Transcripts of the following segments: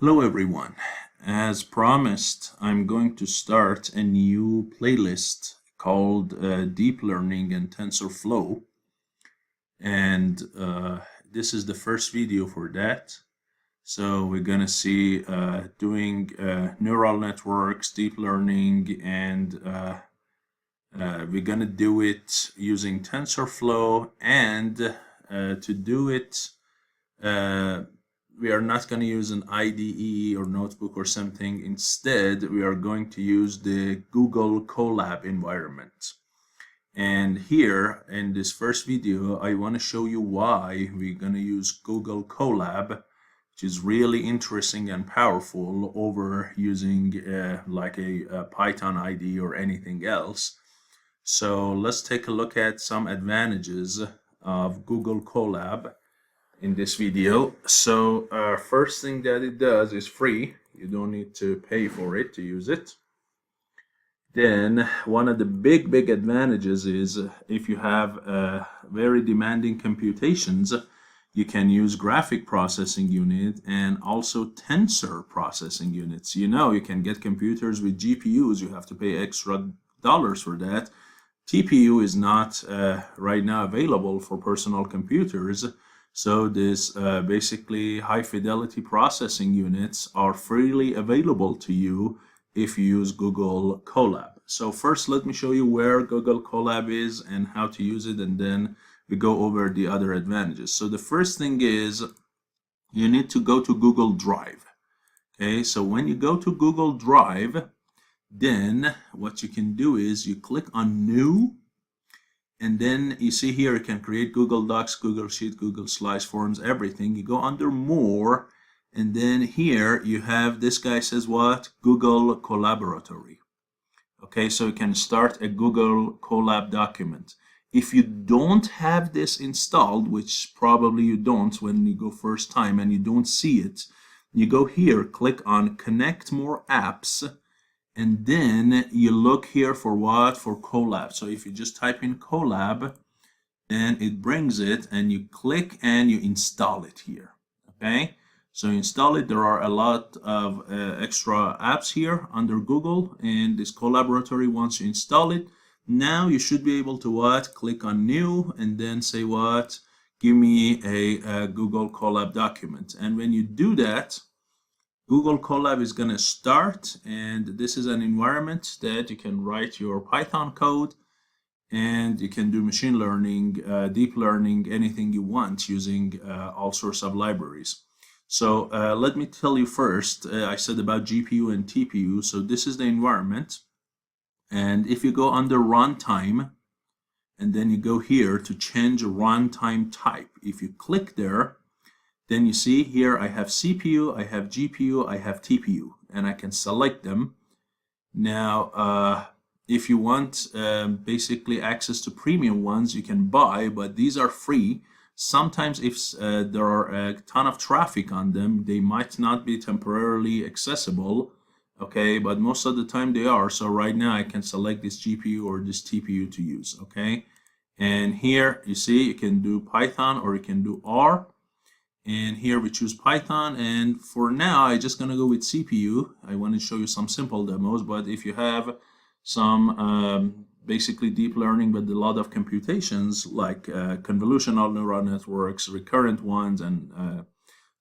Hello everyone. As promised, I'm going to start a new playlist called Deep Learning and TensorFlow, and this is the first video for that. So we're gonna see doing neural networks, deep learning, and we're gonna do it using TensorFlow, and to do it we are not going to use an IDE or notebook or something. Instead, we are going to use the Google Colab environment. And here in this first video, I want to show you why we're going to use Google Colab, which is really interesting and powerful over using like a Python IDE or anything else. So let's take a look at some advantages of Google Colab in this video. So first thing that it does is free. You don't need to pay for it to use it. Then one of the big advantages is if you have very demanding computations, you can use graphic processing unit and also tensor processing units. You know, you can get computers with GPUs. You have to pay extra dollars for that. TPU is not right now available for personal computers. So this basically high fidelity processing units are freely available to you if you use Google Colab. So first let me show you where Google Colab is and how to use it, and then we go over the other advantages. So the first thing is you need to go to Google Drive. Okay, so when you go to Google Drive, then what you can do is you click on New. And then you see here, you can create Google Docs, Google Sheet, Google Slides, Forms, everything. You go under More, and then here you have, this guy says what? Google Collaboratory. Okay, so you can start a Google Colab document. If you don't have this installed, which probably you don't when you go first time and you don't see it, you go here, click on Connect More Apps, and then you look here for what? For Colab. So if you just type in Colab, then it brings it, and you click and you install it here. Okay, so you install it. There are a lot of extra apps here under Google, and this Collaboratory, once you install it, now you should be able to what? Click on New, and then say what? Give me a Google Colab document. And when you do that, Google Colab is going to start, and this is an environment that you can write your Python code, and you can do machine learning, deep learning, anything you want using all sorts of libraries. So let me tell you first, I said about GPU and TPU. So this is the environment, and if you go under runtime, and then you go here to change runtime type, if you click there, then you see here I have CPU, I have GPU, I have TPU, and I can select them. Now, if you want basically access to premium ones, you can buy, but these are free. Sometimes if there are a ton of traffic on them, they might not be temporarily accessible, okay, but most of the time they are. So right now I can select this GPU or this TPU to use, okay? And here you see you can do Python or you can do R. And here we choose Python, and for now I'm just gonna go with CPU. I want to show you some simple demos, but if you have some basically deep learning but a lot of computations like convolutional neural networks, recurrent ones, and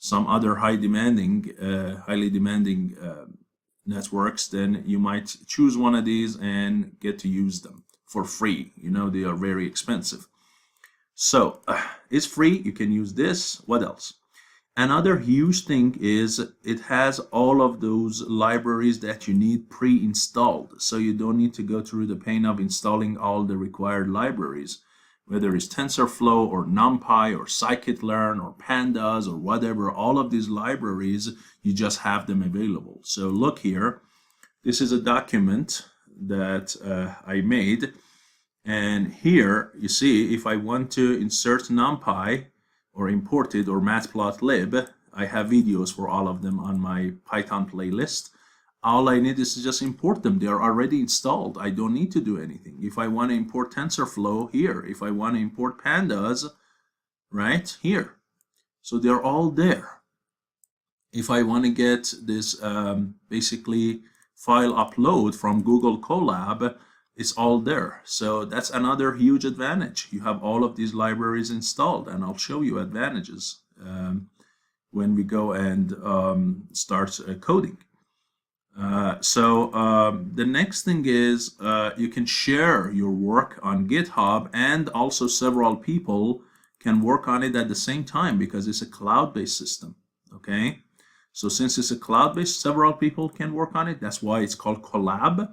some other highly demanding networks, then you might choose one of these and get to use them for free. You know, they are very expensive. So it's free, you can use this. What else? Another huge thing is it has all of those libraries that you need pre-installed. So you don't need to go through the pain of installing all the required libraries, whether it's TensorFlow or NumPy or scikit-learn or Pandas or whatever. All of these libraries, you just have them available. So look here, this is a document that I made. And here you see, if I want to insert NumPy or import it or matplotlib, I have videos for all of them on my Python playlist. All I need is to just import them. They are already installed. I don't need to do anything. If I want to import TensorFlow, here. If I want to import Pandas, right here. So they're all there. if I want to get this basically file upload from Google Colab, it's all there. So that's another huge advantage. You have all of these libraries installed, and I'll show you advantages when we go and start coding. The next thing is you can share your work on GitHub, and also several people can work on it at the same time because it's a cloud-based system. Okay, so since it's a cloud-based, several people can work on it. That's why it's called Colab.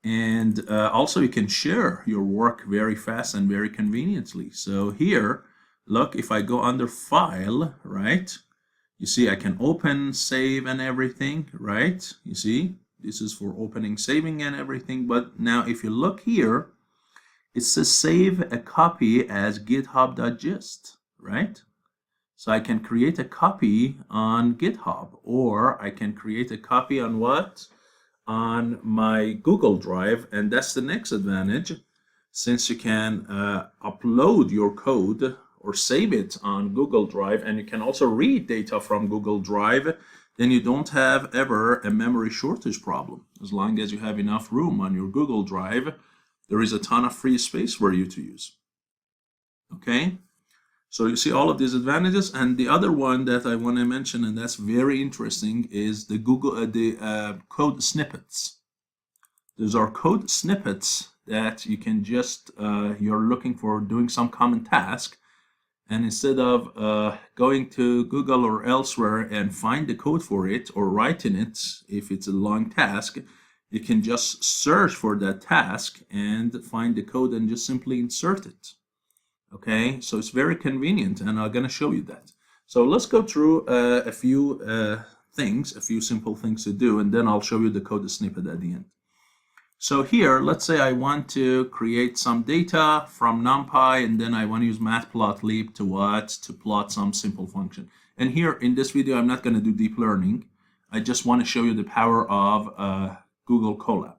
And also you can share your work very fast and very conveniently. So here, look, if I go under File, right? You see, I can open, save, and everything, right? You see, this is for opening, saving, and everything. But now if you look here, it says save a copy as github.gist, right? So I can create a copy on GitHub, or I can create a copy on what? On my Google Drive. And that's the next advantage. Since you can upload your code or save it on Google Drive, and you can also read data from Google Drive, then you don't have ever a memory shortage problem. As long as you have enough room on your Google Drive, there is a ton of free space for you to use. Okay, so you see all of these advantages. And the other one that I want to mention, and that's very interesting, is the code snippets. Those are code snippets that you can just, you're looking for doing some common task, and instead of going to Google or elsewhere and find the code for it or writing it, if it's a long task, you can just search for that task and find the code and just simply insert it. Okay, so it's very convenient, and I'm going to show you that. So let's go through a few things, a few simple things to do, and then I'll show you the code snippet at the end. So here, let's say I want to create some data from NumPy, and then I want to use matplotlib to what? To plot some simple function. And here in this video, I'm not going to do deep learning. I just want to show you the power of Google Colab.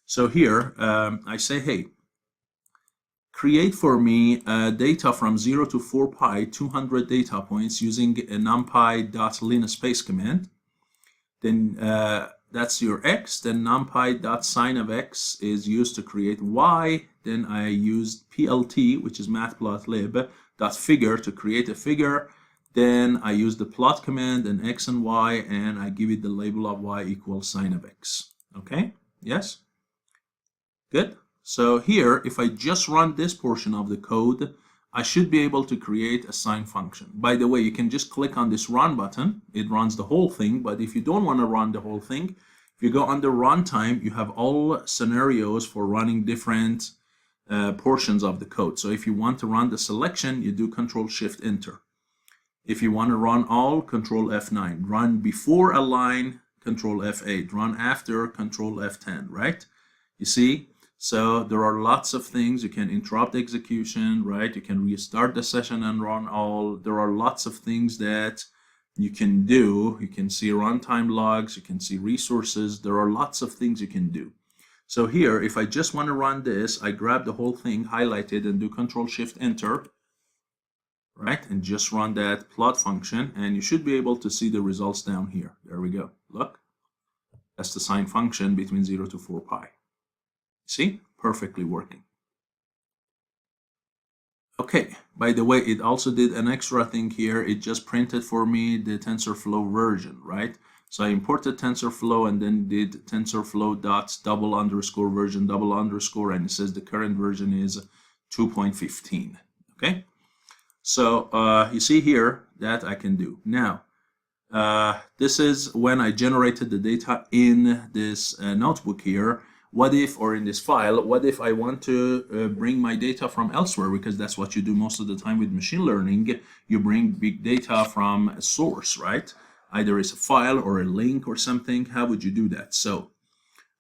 So here, I say, hey, create for me data from 0 to 4 pi, 200 data points using a numpy.linspace command. Then that's your x. Then numpy.sign of x is used to create y. Then I used plt, which is matplotlib.figure, to create a figure. Then I use the plot command and x and y, and I give it the label of y equals sign of x. Okay, yes? Good. So here, if I just run this portion of the code, I should be able to create a sign function. By the way, you can just click on this run button. It runs the whole thing. But if you don't want to run the whole thing, if you go under runtime, you have all scenarios for running different portions of the code. So if you want to run the selection, you do Control-Shift-Enter. If you want to run all, Control F9. Run before a line, Control F8. Run after, Control F10, right? You see? So there are lots of things. You can interrupt execution, right? You can restart the session and run all. There are lots of things that you can do. You can see runtime logs. You can see resources. There are lots of things you can do. So here, if I just want to run this, I grab the whole thing, highlight it, and do Control-Shift-Enter, right? And just run that plot function, and you should be able to see the results down here. There we go. Look, that's the sign function between 0 to 4 pi. See, perfectly working. Okay, by the way, it also did an extra thing here. It just printed for me the TensorFlow version, right? So I imported TensorFlow and then did TensorFlow dot double underscore version double underscore, and it says the current version is 2.15. Okay, so you see here that I can do. Now, this is when I generated the data in this notebook here. What if, or in this file, what if I want to bring my data from elsewhere? Because that's what you do most of the time with machine learning. You bring big data from a source, right? Either it's a file or a link or something. How would you do that? So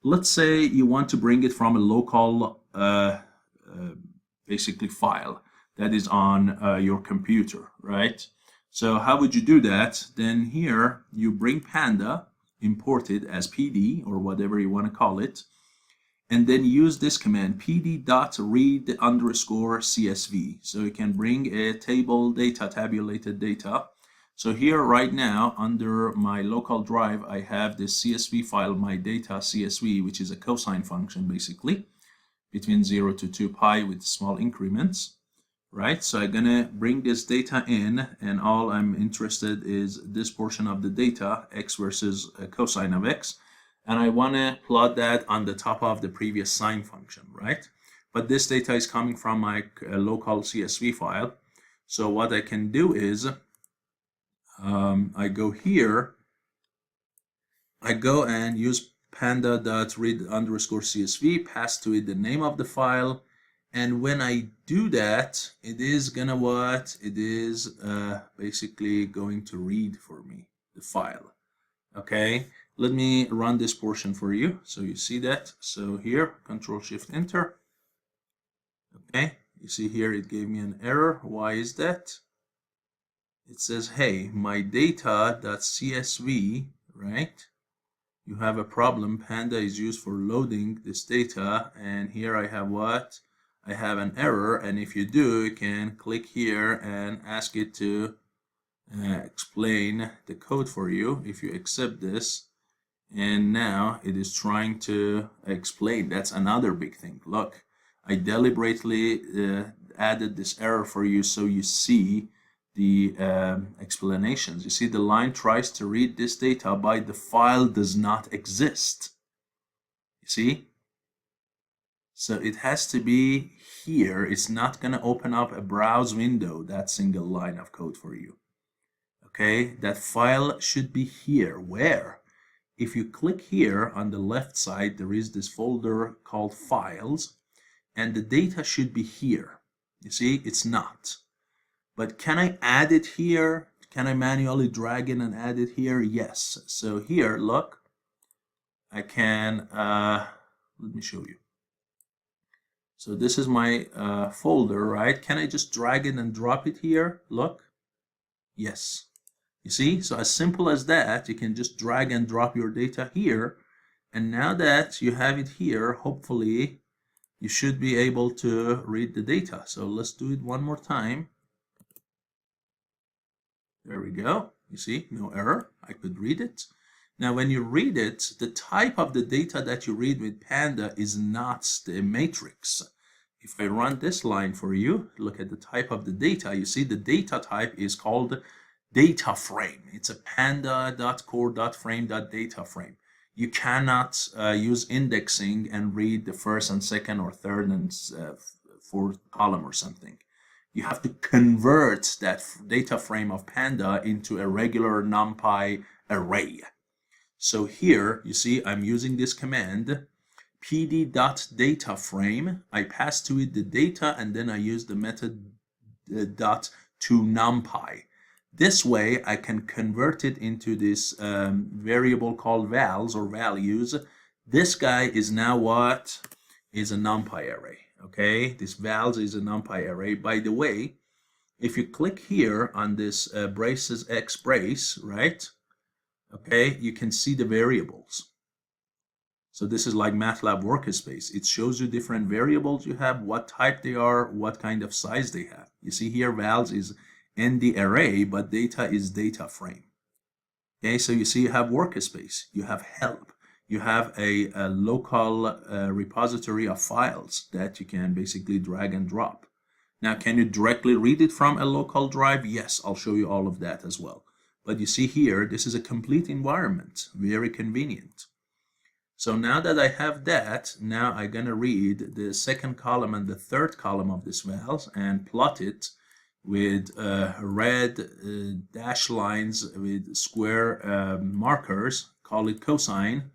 let's say you want to bring it from a local, basically file that is on your computer, right? So how would you do that? Then here you bring Panda, import it as PD or whatever you want to call it, and then use this command pd.read_CSV. So you can bring a table data, tabulated data. So here right now under my local drive, I have this CSV file, my data CSV, which is a cosine function basically, between 0 to 2 pi with small increments, right? So I'm gonna bring this data in, and all I'm interested is this portion of the data, x versus cosine of x, and I wanna plot that on the top of the previous sine function, right? But this data is coming from my local CSV file. So what I can do is I go here, I go and use panda.read_csv, pass to it the name of the file, and when I do that, it is gonna what? It is basically going to read for me the file. Okay, let me run this portion for you so you see that. So here, Control Shift Enter. Okay, you see here it gave me an error. Why is that? It says, hey, my data.csv, right? You have a problem. Panda is used for loading this data, and here I have what? I have an error, and if you do, you can click here and ask it to explain the code for you if you accept this. And now it is trying to explain. That's another big thing. Look, I deliberately added this error for you so you see the explanations. You see the line tries to read this data, but the file does not exist. You see? So it has to be here. It's not going to open up a browse window, that single line of code for you. Okay, that file should be here. Where? If you click here on the left side, there is this folder called Files, and the data should be here. You see, it's not. But can I add it here? Can I manually drag it and add it here? Yes. So here, look, I can, let me show you. So this is my folder, right? Can I just drag it and drop it here? Look. Yes. You see? So as simple as that, you can just drag and drop your data here. And now that you have it here, hopefully you should be able to read the data. So let's do it one more time. There we go. You see, no error. I could read it. Now, when you read it, the type of the data that you read with Panda is not the matrix. If I run this line for you, look at the type of the data. You see the data type is called data frame. It's a panda.core.frame.data frame. You cannot use indexing and read the first and second or third and fourth column or something. You have to convert that data frame of Panda into a regular NumPy array. So here, you see, I'm using this command, pd.dataframe. I pass to it the data, and then I use the method dot to NumPy. This way, I can convert it into this variable called vals or values. This guy is now what? Is a NumPy array. Okay, this vals is a NumPy array. By the way, if you click here on this braces x brace, right? Okay, you can see the variables. So this is like MATLAB workspace. It shows you different variables you have, what type they are, what kind of size they have. You see here, vals is in the array, but data is data frame. Okay, so you see you have workspace, you have help. You have a local repository of files that you can basically drag and drop. Now, can you directly read it from a local drive? Yes, I'll show you all of that as well. But you see here, this is a complete environment, very convenient. So now that I have that, now I'm going to read the second column and the third column of this vals and plot it with red dash lines with square markers, call it cosine.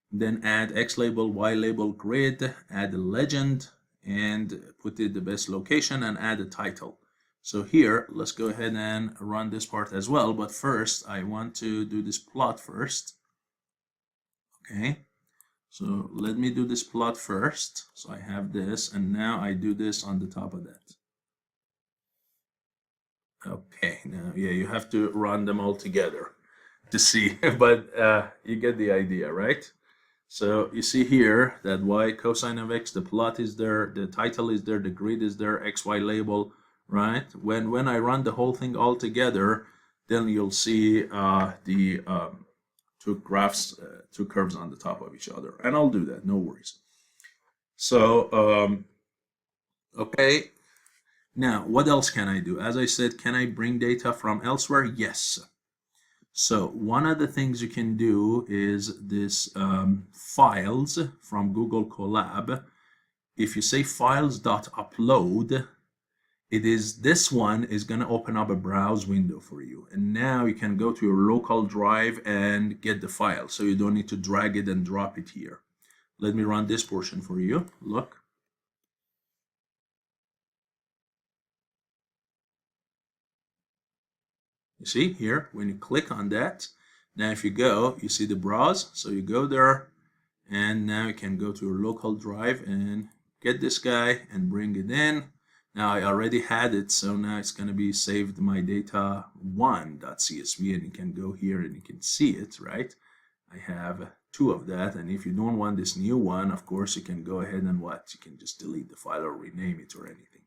Then add X label, Y label, grid, add a legend, and put it the best location and add a title. So here, let's go ahead and run this part as well. But first, I want to do this plot first. Okay, so let me do this plot first. So I have this, and now I do this on the top of that. Okay, now, yeah, you have to run them all together to see, but you get the idea, right? So you see here that y cosine of x, the plot is there, the title is there, the grid is there, xy label, right? When I run the whole thing all together, then you'll see the two graphs, two curves on the top of each other. And I'll do that, no worries. So, okay. Now, what else can I do? As I said, can I bring data from elsewhere? Yes. So one of the things you can do is this files from Google Colab. If you say files.upload, it is this one is going to open up a browse window for you. And now you can go to your local drive and get the file. So you don't need to drag it and drop it here. Let me run this portion for you. Look. You see here, when you click on that, now if you go, you see the browse. So you go there, and now you can go to your local drive and get this guy and bring it in. Now I already had it, so now it's going to be saved my data1.csv, and you can go here and you can see it, right? I have two of that, and if you don't want this new one, of course, you can go ahead and what? You can just delete the file or rename it or anything.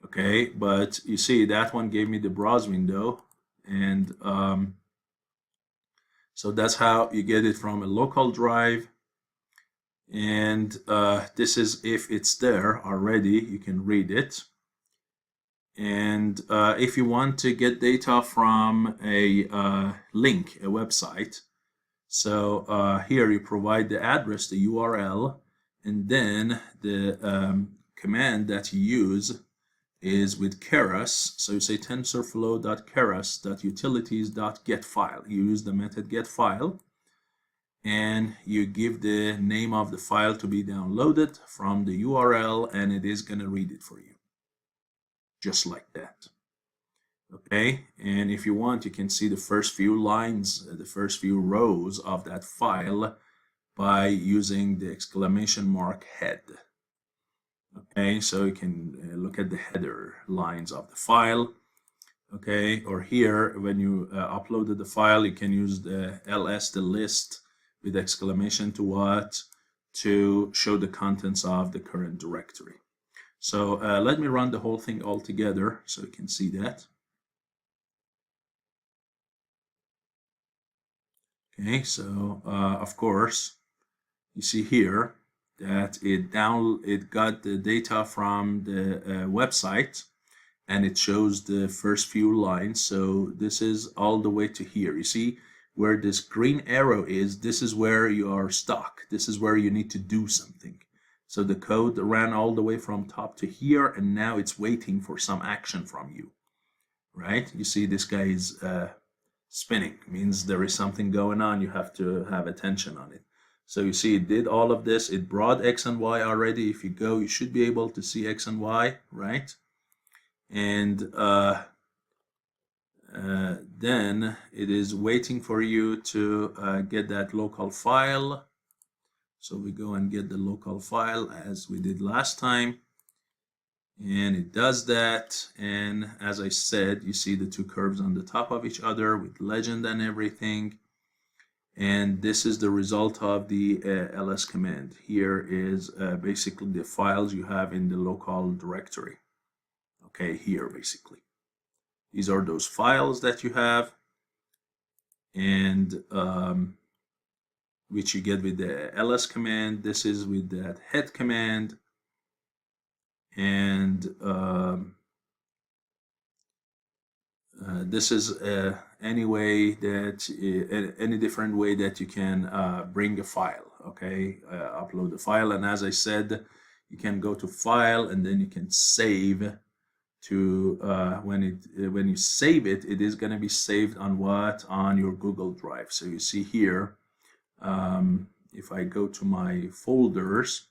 Okay, but you see that one gave me the browse window, and so that's how you get it from a local drive. And this is if it's there already, you can read it. And if you want to get data from a link, a website, so here you provide the address, the URL, and then the command that you use is with keras. So you say tensorflow.keras.utilities.getFile. You use the method getFile, and you give the name of the file to be downloaded from the URL, and it is going to read it for you, just like that. Okay, and if you want, you can see the first few lines, the first few rows of that file by using the exclamation mark head. Okay, so you can look at the header lines of the file. Okay, or here when you uploaded the file, you can use the ls, the list with exclamation to what? To show the contents of the current directory. So let me run the whole thing all together so you can see that. Okay, so of course you see here that it got the data from the website, and it shows the first few lines. So this is all the way to here. You see where this green arrow is, this is where you are stuck. This is where you need to do something. So the code ran all the way from top to here, and now it's waiting for some action from you, right? You see this guy is spinning, means there is something going on. You have to have attention on it. So you see it did all of this. It brought X and Y already. If you go, you should be able to see X and Y, right? And then it is waiting for you to get that local file. So we go and get the local file as we did last time. And it does that. And as I said, you see the two curves on the top of each other with legend and everything. And this is the result of the ls command. Here is basically the files you have in the local directory. Okay, here basically. These are those files that you have, and which you get with the ls command. This is with that head command. And this is any way that any different way that you can bring a file. Okay, upload the file, and as I said, you can go to file and then you can save to when you save it, it is going to be saved on what? On your Google Drive. So you see here, if I go to my folders,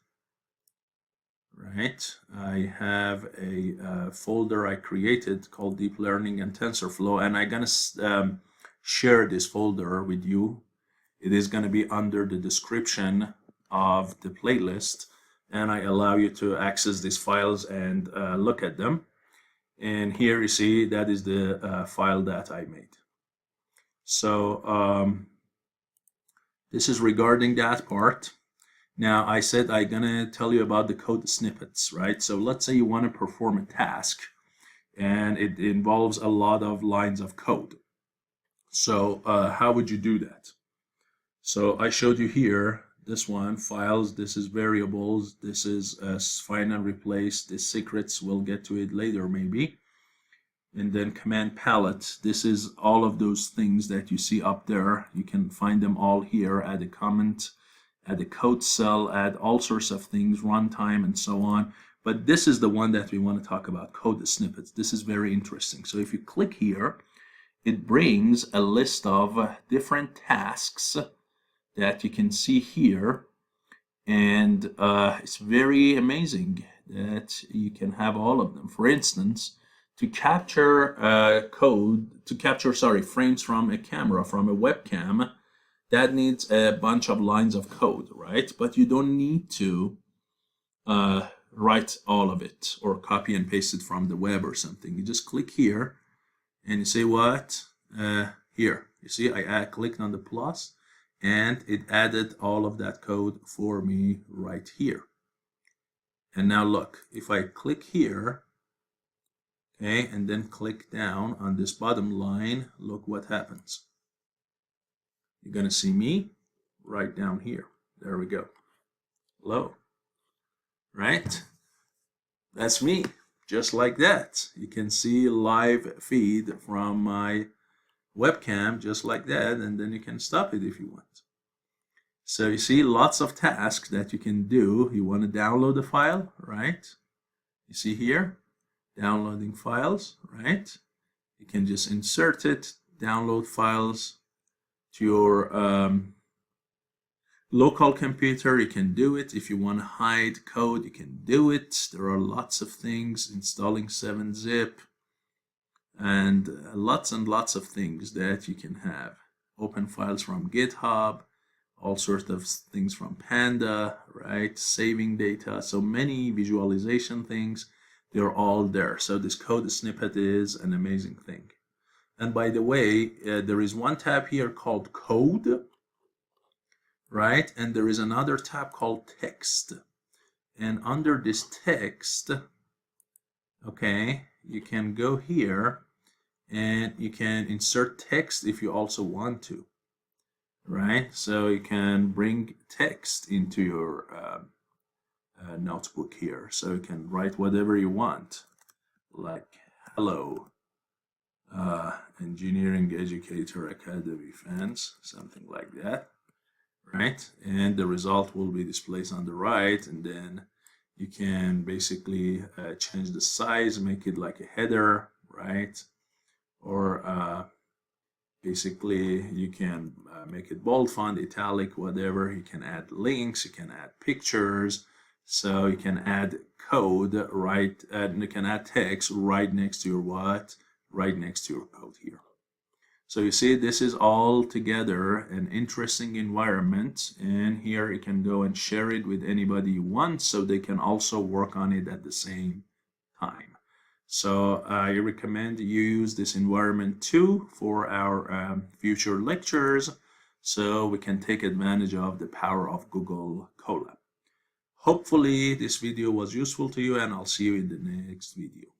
right, I have a folder I created called Deep Learning and TensorFlow, and I'm going to share this folder with you. It is going to be under the description of the playlist, and I allow you to access these files and look at them. And here you see that is the file that I made. So this is regarding that part. Now, I said I'm going to tell you about the code snippets, right? So let's say you want to perform a task, and it involves a lot of lines of code. So how would you do that? So I showed you here, this one, files, this is variables, this is find and replace, this secrets, we'll get to it later maybe. And then command palette, this is all of those things that you see up there. You can find them all here, add a comment, add a code cell, add all sorts of things, runtime and so on. But this is the one that we want to talk about, code snippets. This is very interesting. So if you click here, it brings a list of different tasks that you can see here, and it's very amazing that you can have all of them. For instance, to capture frames from a camera, from a webcam, that needs a bunch of lines of code, right? But you don't need to write all of it or copy and paste it from the web or something. You just click here and you say what? Here, you see I clicked on the plus and it added all of that code for me right here. And now look, if I click here, okay, and then click down on this bottom line, look what happens. You're gonna see me right down here. There we go. Hello, right? That's me, just like that. You can see live feed from my webcam just like that, and then you can stop it if you want. So you see lots of tasks that you can do. You want to download a file, right? You see here, downloading files, right? You can just insert it, download files to your local computer. You can do it. If you want to hide code, you can do it. There are lots of things, installing 7-zip, and lots of things that you can have. Open files from Github, all sorts of things from Panda, right? Saving data, so many visualization things, they're all there. So this code snippet is an amazing thing. And by the way, there is one tab here called code, right? And there is another tab called text. And under this text, okay, you can go here and you can insert text if you also want to, right? So you can bring text into your notebook here. So you can write whatever you want, like hello, engineering educator academy fans, something like that, right? And the result will be displayed on the right, and then you can basically change the size, make it like a header, right? Or basically you can make it bold font, italic, whatever. You can add links, you can add pictures, so you can add code right, and you can add text right next to your what? Right next to your code here. So you see, this is all together an interesting environment, and here you can go and share it with anybody you want, so they can also work on it at the same time. So I recommend you use this environment too for our future lectures, so we can take advantage of the power of Google Colab. Hopefully this video was useful to you, and I'll see you in the next video.